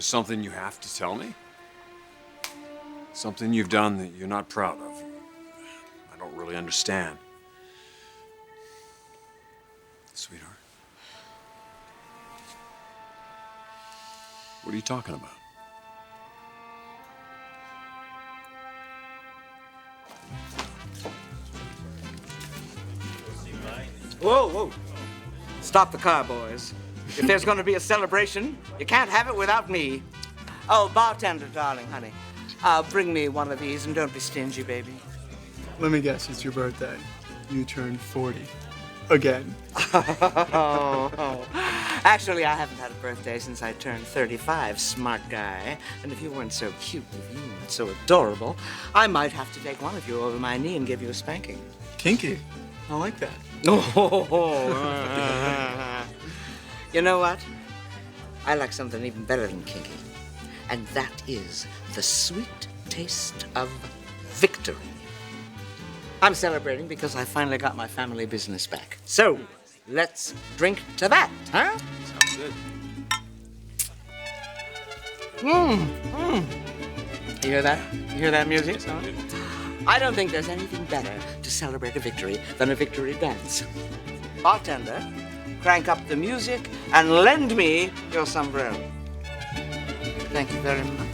There's something you have to tell me? Something you've done that you're not proud of? I don't really understand. Sweetheart. What are you talking about? Whoa, whoa. Stop the car, boys. If there's going to be a celebration, you can't have it without me. Oh, bartender, darling, honey. Bring me one of these and don't be stingy, baby. Let me guess, it's your birthday. You turned 40. Again. Actually, I haven't had a birthday since I turned 35, smart guy. And if you weren't so cute, if you weren't so adorable, I might have to take one of you over my knee and give you a spanking. Kinky. I like that. You know what? I like something even better than kinky. And that is the sweet taste of victory. I'm celebrating because I finally got my family business back. So, let's drink to that, huh? Sounds good. You hear that? You hear that music? I don't think there's anything better to celebrate a victory than a victory dance. Bartender, crank up the music and lend me your sombrero. Thank you very much.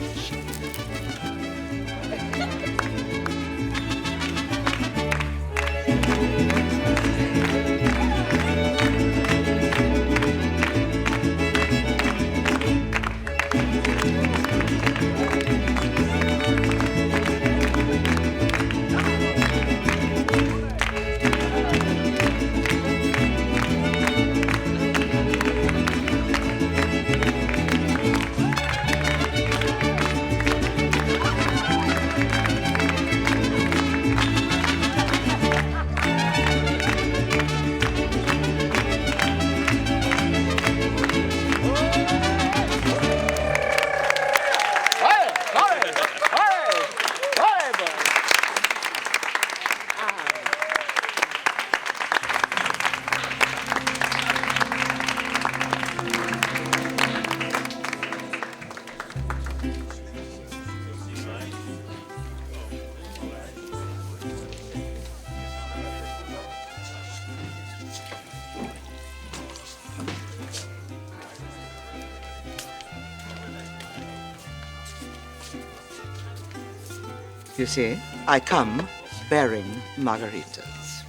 You see, I come bearing margaritas.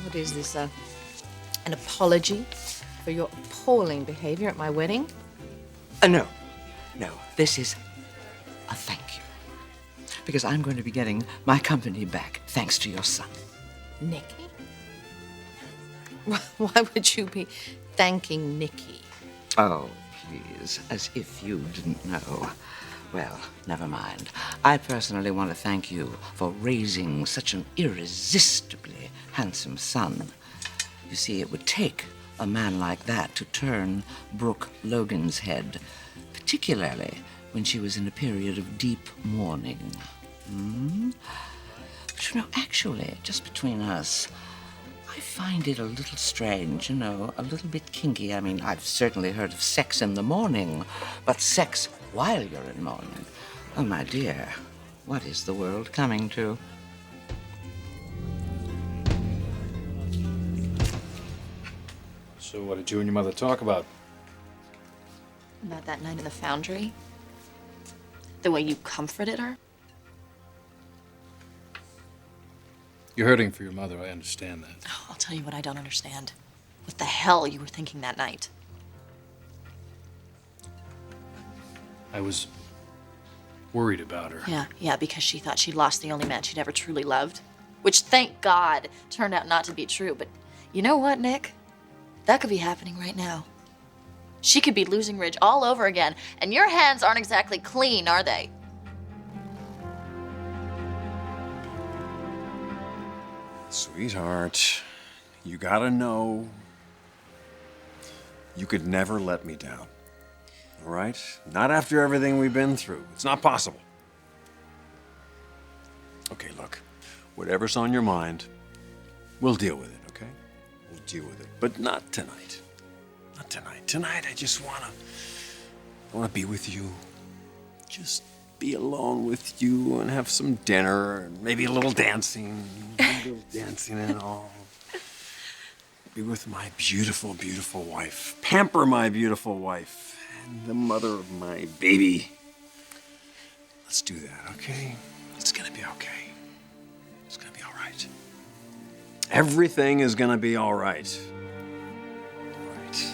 What is this, an apology for your appalling behavior at my wedding? No. This is a thank you. Because I'm going to be getting my company back thanks to your son. Nicky? Why would you be thanking Nicky? Oh, please, as if you didn't know. Well, never mind. I personally want to thank you for raising such an irresistibly handsome son. You see, it would take a man like that to turn Brooke Logan's head, particularly when she was in a period of deep mourning. But you know, actually, just between us, I find it a little strange, a little bit kinky. I mean, I've certainly heard of sex in the morning, but sex while you're in mourning? Oh, my dear, what is the world coming to? So what did you and your mother talk about? About that night in the foundry? The way you comforted her? You're hurting for your mother, I understand that. Oh, I'll tell you what I don't understand. What the hell you were thinking that night? I was worried about her. Yeah, because she thought she'd lost the only man she'd ever truly loved. Which, thank God, turned out not to be true. But you know what, Nick? That could be happening right now. She could be losing Ridge all over again, and your hands aren't exactly clean, are they? Sweetheart, you gotta know, you could never let me down. All right? Not after everything we've been through. It's not possible. Okay, look, whatever's on your mind, we'll deal with it, okay? We'll deal with it, but not tonight. Not tonight. Tonight, I just wanna be with you. Just be alone with you and have some dinner and maybe a little dancing. And all. Be with my beautiful, beautiful wife. Pamper my beautiful wife and the mother of my baby. Let's do that, okay? It's gonna be okay. It's gonna be all right. Everything is gonna be all right. All right.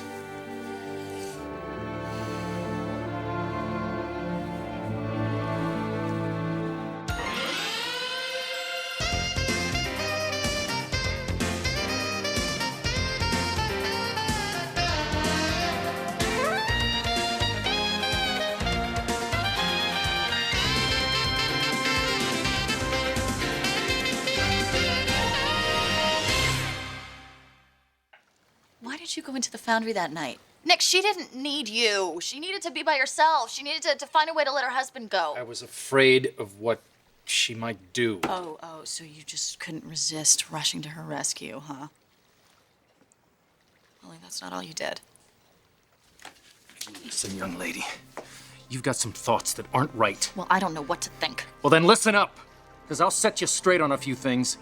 Why did you go into the foundry that night? Nick, she didn't need you. She needed to be by herself. She needed to find a way to let her husband go. I was afraid of what she might do. Oh, so you just couldn't resist rushing to her rescue, huh? Only that's not all you did. Listen, young lady, you've got some thoughts that aren't right. Well, I don't know what to think. Well, then listen up, because I'll set you straight on a few things.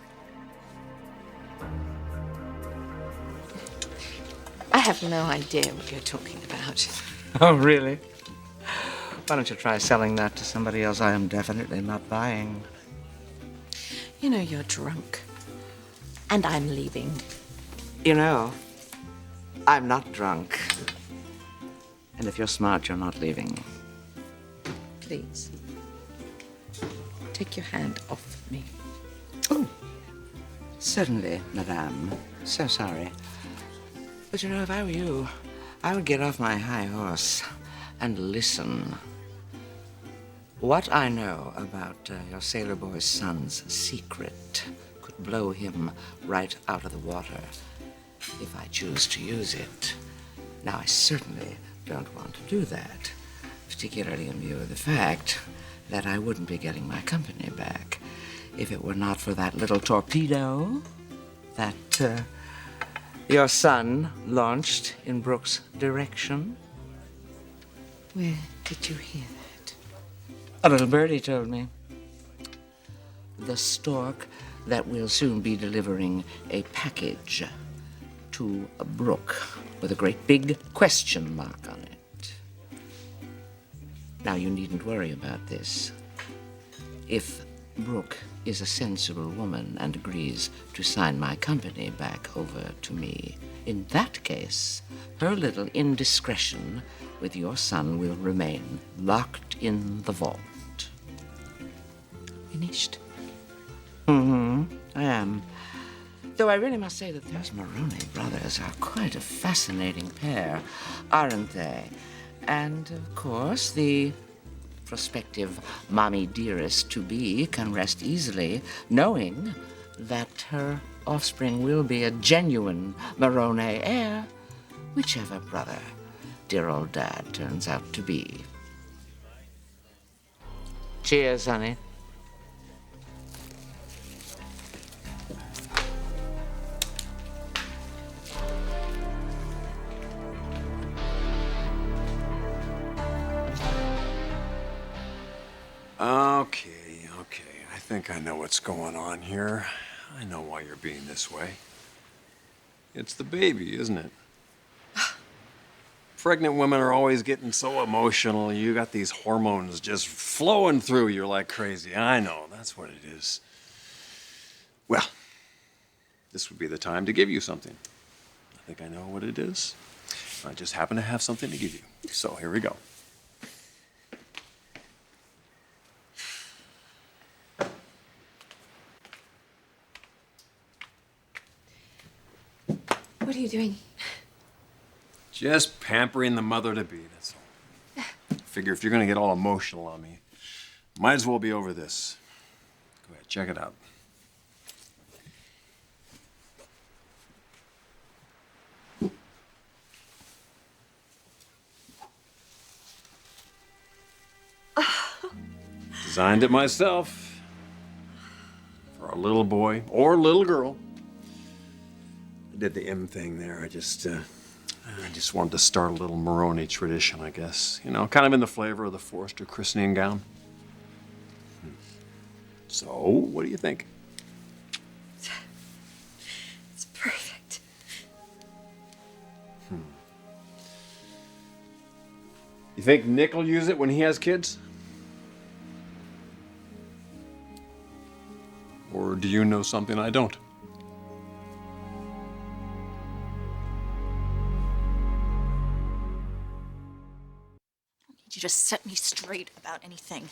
I have no idea what you're talking about. Oh, really? Why don't you try selling that to somebody else? I am definitely not buying. You know you're drunk. And I'm leaving. You know, I'm not drunk. And if you're smart, you're not leaving. Please. Take your hand off of me. Oh, certainly, madame. So sorry. But you know, if I were you, I would get off my high horse and listen. What I know about your sailor boy's son's secret could blow him right out of the water if I choose to use it. Now, I certainly don't want to do that, particularly in view of the fact that I wouldn't be getting my company back if it were not for that little torpedo that your son launched in Brooke's direction. Where did you hear that? A little birdie told me. The stork that will soon be delivering a package to Brooke with a great big question mark on it. Now, you needn't worry about this. If Brooke is a sensible woman and agrees to sign my company back over to me, in that case, her little indiscretion with your son will remain locked in the vault. Finished? I am. Though I really must say that those Marone brothers are quite a fascinating pair, aren't they? And, of course, the prospective mommy dearest-to-be can rest easily knowing that her offspring will be a genuine Marone heir, whichever brother dear old Dad turns out to be. Cheers, honey. Okay. I think I know what's going on here. I know why you're being this way. It's the baby, isn't it? Pregnant women are always getting so emotional. You got these hormones just flowing through you like crazy. I know, that's what it is. Well, this would be the time to give you something. I think I know what it is. I just happen to have something to give you. So here we go. What are you doing? Just pampering the mother-to-be, that's all. Figure if you're gonna get all emotional on me, might as well be over this. Go ahead, check it out. Designed it myself for a little boy or little girl. I did the M thing there. I just I just wanted to start a little Marone tradition, I guess. You know, kind of in the flavor of the Forrester christening gown. So, what do you think? It's perfect. You think Nick will use it when he has kids? Or do you know something I don't? You just set me straight about anything.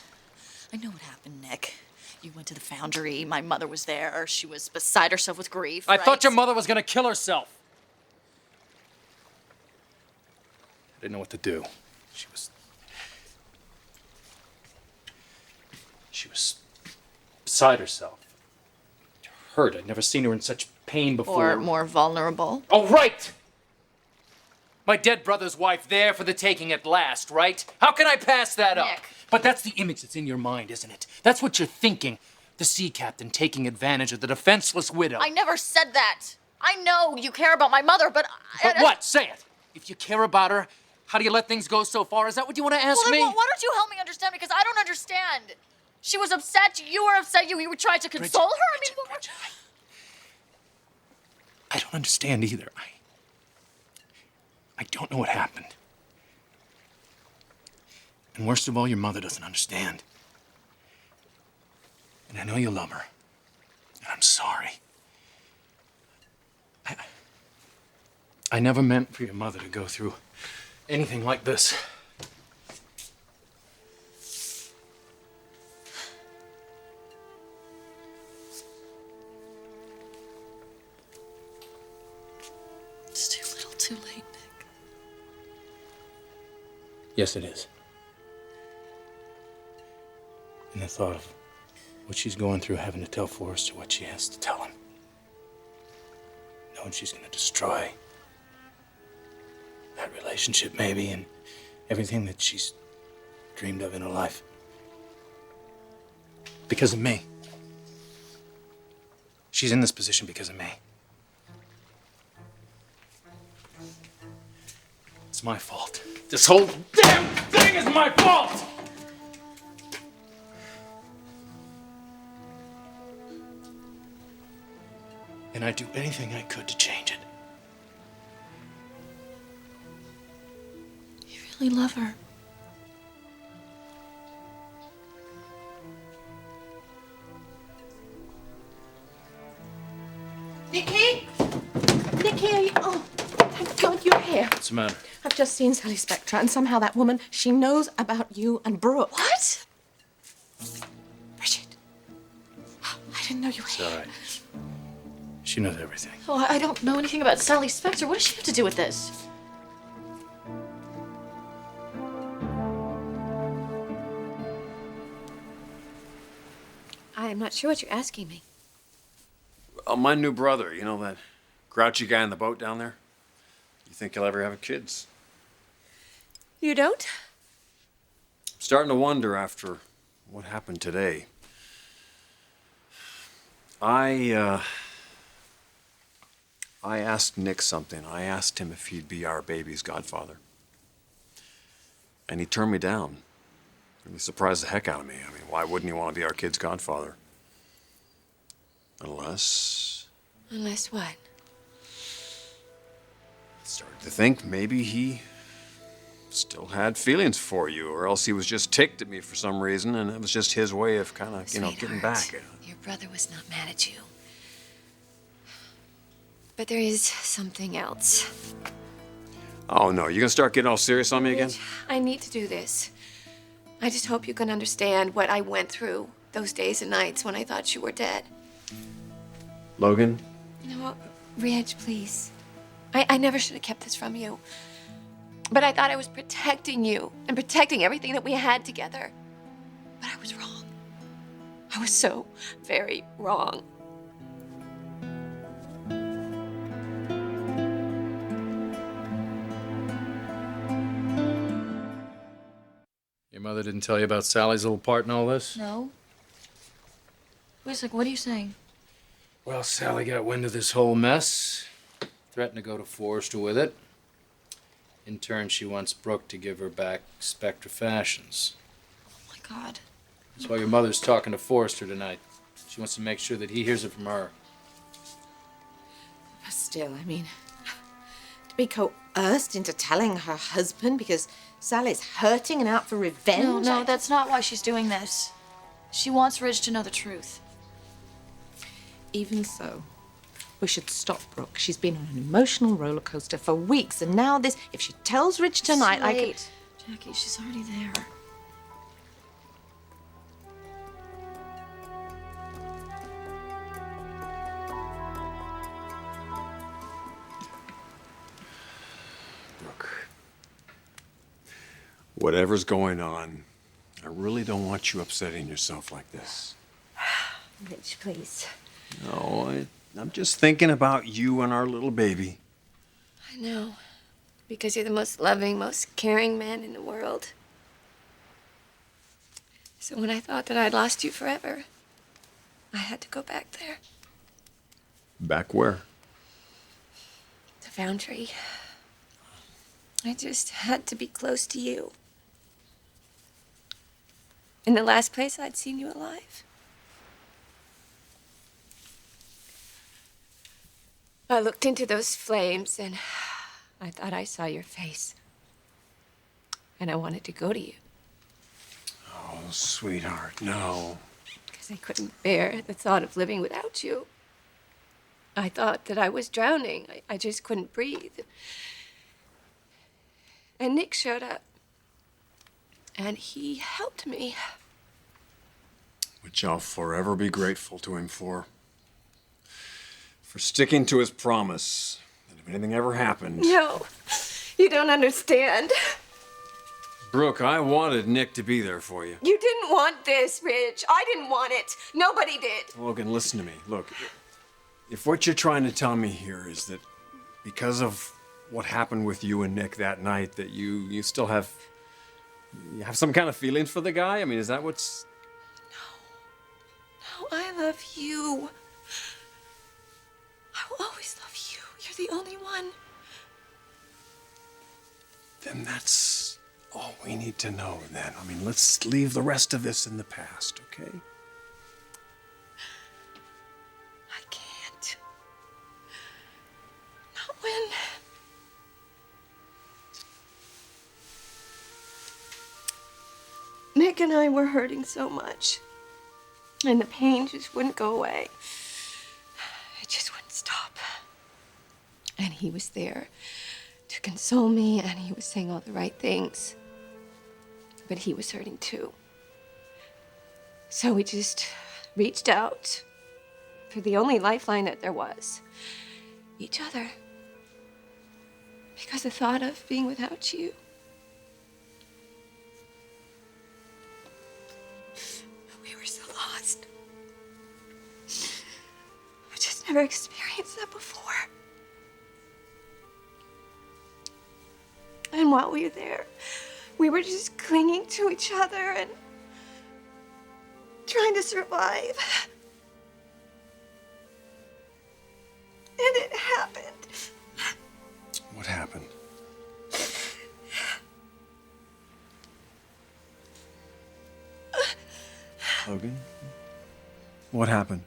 I know what happened, Nick. You went to the foundry. My mother was there. She was beside herself with grief. I right? thought your mother was gonna kill herself. I didn't know what to do. She was beside herself. Hurt. I'd never seen her in such pain before. Or more vulnerable. Oh, right! My dead brother's wife there for the taking at last, right? How can I pass that up? Nick. But that's the image that's in your mind, isn't it? That's what you're thinking. The sea captain taking advantage of the defenseless widow. I never said that. I know you care about my mother, but... But what? Say it. If you care about her, how do you let things go so far? Is that what you want to ask Well, then me? why don't you help me understand? Because I don't understand. She was upset. You were upset. You were trying to console her. Bridget, I don't understand either. I don't know what happened. And worst of all, your mother doesn't understand. And I know you love her. And I'm sorry. I never meant for your mother to go through anything like this. It's too little, too late, Nick. Yes, it is. And the thought of what she's going through, having to tell Forrester what she has to tell him. Knowing she's going to destroy that relationship, maybe, and everything that she's dreamed of in her life. Because of me. She's in this position because of me. It's my fault. This whole damn thing is my fault! And I'd do anything I could to change it. You really love her. Nikki? Nikki, are you... Oh, thank God you're here. What's the matter? I've just seen Sally Spectra, and somehow that woman, she knows about you and Brooke. What? Bridget. I didn't know you were It's here. all right. She knows everything. Oh, I don't know anything about Sally Spectra. What does she have to do with this? I'm not sure what you're asking me. My new brother, you know that grouchy guy in the boat down there? You think he'll ever have kids? You don't? I'm starting to wonder after what happened today. I asked Nick something. I asked him if he'd be our baby's godfather. And he turned me down. Really surprised the heck out of me. I mean, why wouldn't he want to be our kid's godfather? Unless... Unless what? I started to think maybe he still had feelings for you, or else he was just ticked at me for some reason, and it was just his way of kind of, getting back. Your brother was not mad at you. But there is something else. Oh, no, you gonna start getting all serious on me again? I need to do this. I just hope you can understand what I went through those days and nights when I thought you were dead. Logan? No, Ridge, please. I never should have kept this from you. But I thought I was protecting you and protecting everything that we had together. But I was wrong. I was so very wrong. Your mother didn't tell you about Sally's little part in all this? No. Wait a second, what are you saying? Well, Sally got wind of this whole mess. Threatened to go to Forrester with it. In turn, she wants Brooke to give her back Spectra Fashions. Oh my God. That's why your mother's talking to Forrester tonight. She wants to make sure that he hears it from her. But still, I mean, to be coerced into telling her husband because Sally's hurting and out for revenge. No, that's not why she's doing this. She wants Ridge to know the truth. Even so, we should stop Brooke. She's been on an emotional roller coaster for weeks, and now this. If she tells Ridge tonight, I could. Wait, Jackie, she's already there. Brooke, whatever's going on, I really don't want you upsetting yourself like this. Ridge, please. No, I'm just thinking about you and our little baby. I know. Because you're the most loving, most caring man in the world. So when I thought that I'd lost you forever, I had to go back there. Back where? The foundry. I just had to be close to you. In the last place I'd seen you alive. I looked into those flames and I thought I saw your face. And I wanted to go to you. Oh, sweetheart, no. Because I couldn't bear the thought of living without you. I thought that I was drowning. I just couldn't breathe. And Nick showed up. And he helped me. Which I'll forever be grateful to him for. For sticking to his promise that if anything ever happened... No, you don't understand. Brooke, I wanted Nick to be there for you. You didn't want this, Ridge. I didn't want it. Nobody did. Logan, listen to me. Look, if what you're trying to tell me here is that because of what happened with you and Nick that night, that you still have... You have some kind of feelings for the guy? I mean, is that what's... No, I love you. I will always love you. You're the only one. Then that's all we need to know then. I mean, let's leave the rest of this in the past, okay? I can't. Not when... Nick and I were hurting so much. And the pain just wouldn't go away. It just wouldn't stop. And he was there to console me, and he was saying all the right things. But he was hurting too. So we just reached out for the only lifeline that there was. Each other. Because the thought of being without you. We were so lost. I just never experienced that before. And while we were there, we were just clinging to each other and trying to survive. And it happened. What happened? Logan? What happened?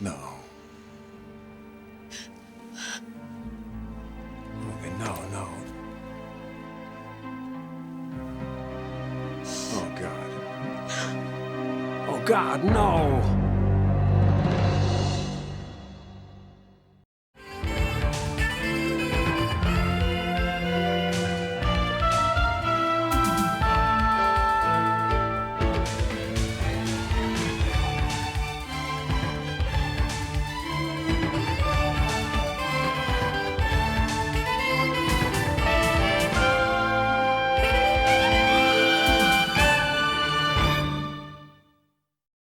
No. Logan, no. Oh, God. Oh, God, no!